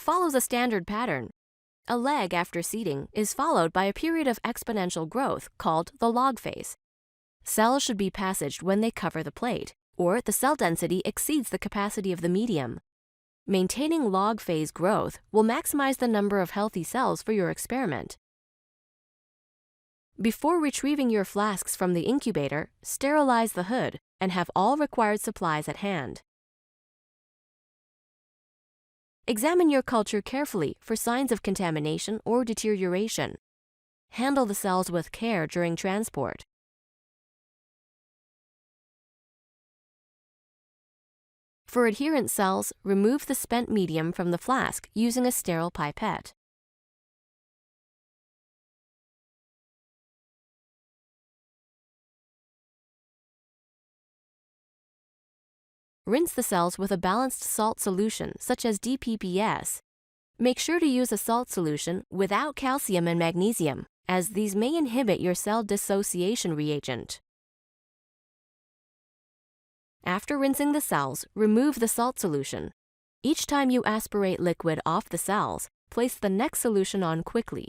follows a standard pattern. A leg after seeding is followed by a period of exponential growth called the log phase. Cells should be passaged when they cover the plate, or the cell density exceeds the capacity of the medium. Maintaining log phase growth will maximize the number of healthy cells for your experiment. Before retrieving your flasks from the incubator, sterilize the hood and have all required supplies at hand. Examine your culture carefully for signs of contamination or deterioration. Handle the cells with care during transport. For adherent cells, remove the spent medium from the flask using a sterile pipette. Rinse the cells with a balanced salt solution such as DPPS. Make sure to use a salt solution without calcium and magnesium, as these may inhibit your cell dissociation reagent. After rinsing the cells, remove the salt solution. Each time you aspirate liquid off the cells, place the next solution on quickly.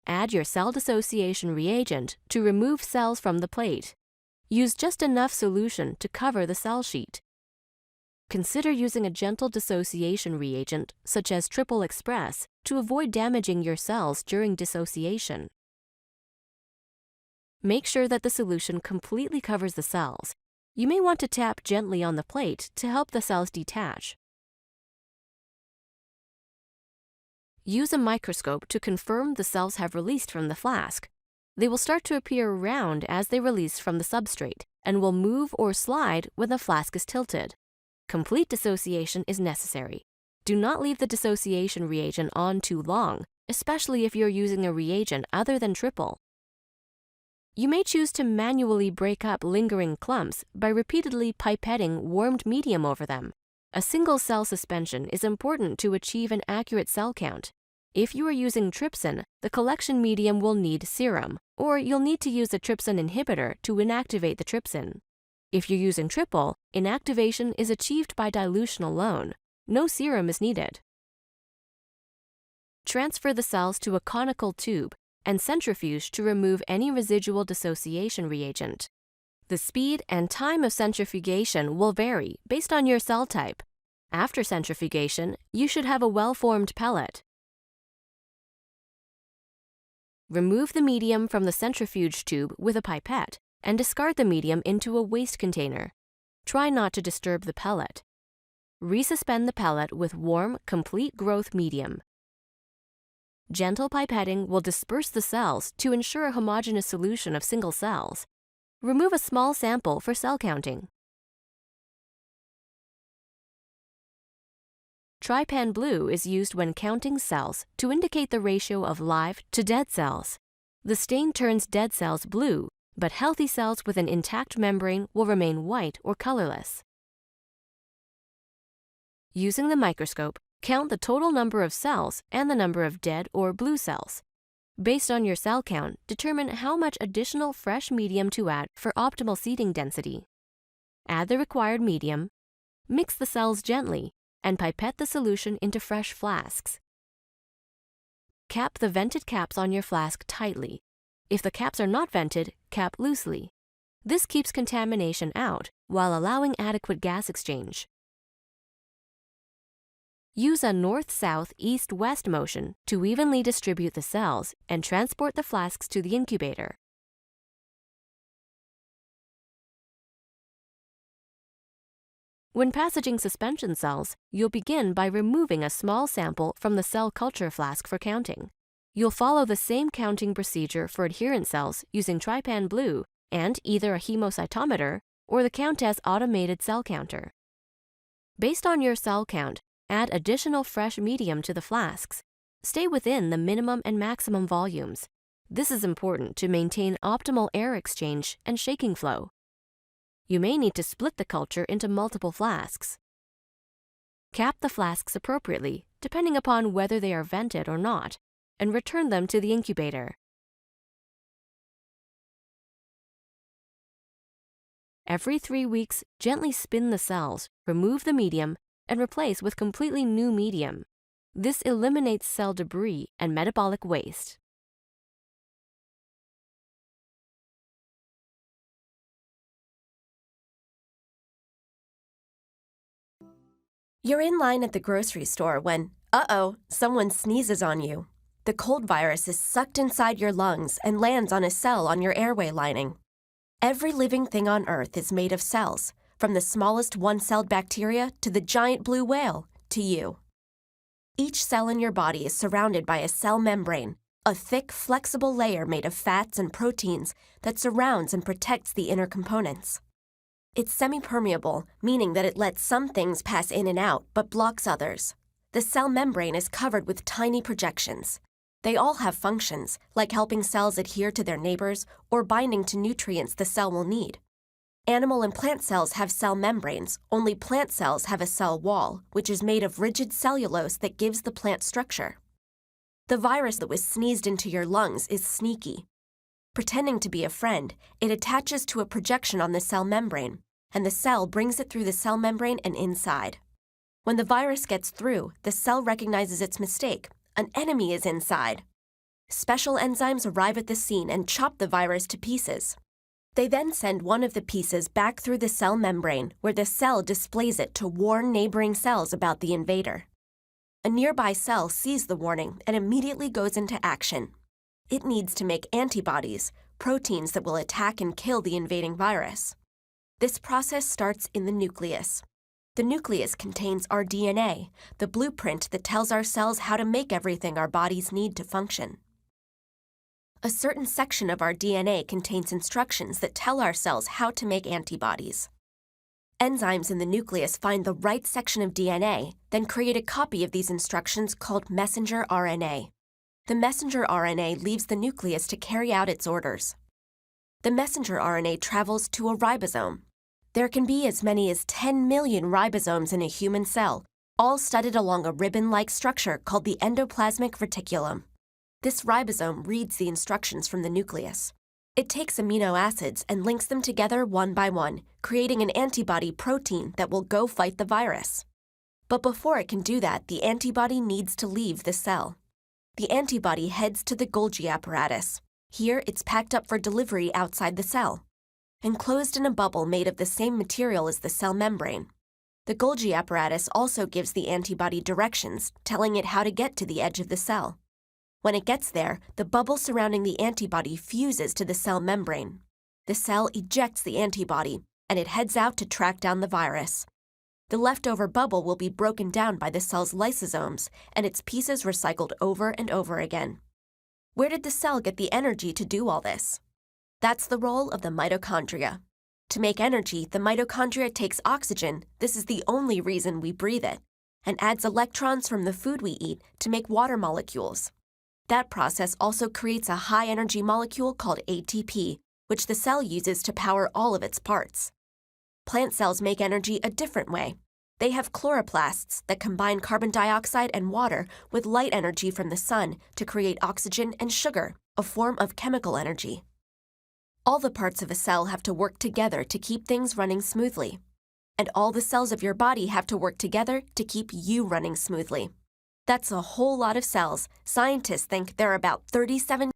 Add your cell dissociation reagent to remove cells from the plate. Use just enough solution to cover the cell sheet. Consider using a gentle dissociation reagent, such as Triple Express, to avoid damaging your cells during dissociation. Make sure that the solution completely covers the cells. You may want to tap gently on the plate to help the cells detach. Use a microscope to confirm the cells have released from the flask. They will start to appear round as they release from the substrate and will move or slide when the flask is tilted. Complete dissociation is necessary. Do not leave the dissociation reagent on too long, especially if you're using a reagent other than triple. You may choose to manually break up lingering clumps by repeatedly pipetting warmed medium over them. A single cell suspension is important to achieve an accurate cell count. If you are using trypsin, the collection medium will need serum, or you'll need to use a trypsin inhibitor to inactivate the trypsin. If you're using triple, inactivation is achieved by dilution alone. No serum is needed. Transfer the cells to a conical tube and centrifuge to remove any residual dissociation reagent. The speed and time of centrifugation will vary based on your cell type. After centrifugation, you should have a well-formed pellet. Remove the medium from the centrifuge tube with a pipette and discard the medium into a waste container. Try not to disturb the pellet. Resuspend the pellet with warm, complete growth medium. Gentle pipetting will disperse the cells to ensure a homogeneous solution of single cells. Remove a small sample for cell counting. Trypan blue is used when counting cells to indicate the ratio of live to dead cells. The stain turns dead cells blue, but healthy cells with an intact membrane will remain white or colorless. Using the microscope, count the total number of cells and the number of dead or blue cells. Based on your cell count, determine how much additional fresh medium to add for optimal seeding density. Add the required medium, mix the cells gently, and pipette the solution into fresh flasks. Cap the vented caps on your flask tightly. If the caps are not vented, cap loosely. This keeps contamination out while allowing adequate gas exchange. Use a north-south, east-west motion to evenly distribute the cells and transport the flasks to the incubator. When passaging suspension cells, you'll begin by removing a small sample from the cell culture flask for counting. You'll follow the same counting procedure for adherent cells using Trypan Blue and either a hemocytometer or the Countess automated cell counter. Based on your cell count, add additional fresh medium to the flasks. Stay within the minimum and maximum volumes. This is important to maintain optimal air exchange and shaking flow. You may need to split the culture into multiple flasks. Cap the flasks appropriately, depending upon whether they are vented or not, and return them to the incubator. Every 3 weeks, gently spin the cells, remove the medium, and replace with completely new medium. This eliminates cell debris and metabolic waste. You're in line at the grocery store when, someone sneezes on you. The cold virus is sucked inside your lungs and lands on a cell on your airway lining. Every living thing on Earth is made of cells, from the smallest one-celled bacteria to the giant blue whale to you. Each cell in your body is surrounded by a cell membrane, a thick, flexible layer made of fats and proteins that surrounds and protects the inner components. It's semi-permeable, meaning that it lets some things pass in and out but blocks others. The cell membrane is covered with tiny projections. They all have functions, like helping cells adhere to their neighbors or binding to nutrients the cell will need. Animal and plant cells have cell membranes, only plant cells have a cell wall, which is made of rigid cellulose that gives the plant structure. The virus that was sneezed into your lungs is sneaky. Pretending to be a friend, it attaches to a projection on the cell membrane, and the cell brings it through the cell membrane and inside. When the virus gets through, the cell recognizes its mistake. An enemy is inside. Special enzymes arrive at the scene and chop the virus to pieces. They then send one of the pieces back through the cell membrane, where the cell displays it to warn neighboring cells about the invader. A nearby cell sees the warning and immediately goes into action. It needs to make antibodies, proteins that will attack and kill the invading virus. This process starts in the nucleus. The nucleus contains our DNA, the blueprint that tells our cells how to make everything our bodies need to function. A certain section of our DNA contains instructions that tell our cells how to make antibodies. Enzymes in the nucleus find the right section of DNA, then create a copy of these instructions called messenger RNA. The messenger RNA leaves the nucleus to carry out its orders. The messenger RNA travels to a ribosome. There can be as many as 10 million ribosomes in a human cell, all studded along a ribbon-like structure called the endoplasmic reticulum. This ribosome reads the instructions from the nucleus. It takes amino acids and links them together one by one, creating an antibody protein that will go fight the virus. But before it can do that, the antibody needs to leave the cell. The antibody heads to the Golgi apparatus. Here, it's packed up for delivery outside the cell, enclosed in a bubble made of the same material as the cell membrane. The Golgi apparatus also gives the antibody directions, telling it how to get to the edge of the cell. When it gets there, the bubble surrounding the antibody fuses to the cell membrane. The cell ejects the antibody, and it heads out to track down the virus. The leftover bubble will be broken down by the cell's lysosomes, and its pieces recycled over and over again. Where did the cell get the energy to do all this? That's the role of the mitochondria. To make energy, the mitochondria takes oxygen, this is the only reason we breathe it, and adds electrons from the food we eat to make water molecules. That process also creates a high-energy molecule called ATP, which the cell uses to power all of its parts. Plant cells make energy a different way. They have chloroplasts that combine carbon dioxide and water with light energy from the sun to create oxygen and sugar, a form of chemical energy. All the parts of a cell have to work together to keep things running smoothly. And all the cells of your body have to work together to keep you running smoothly. That's a whole lot of cells. Scientists think there are about 37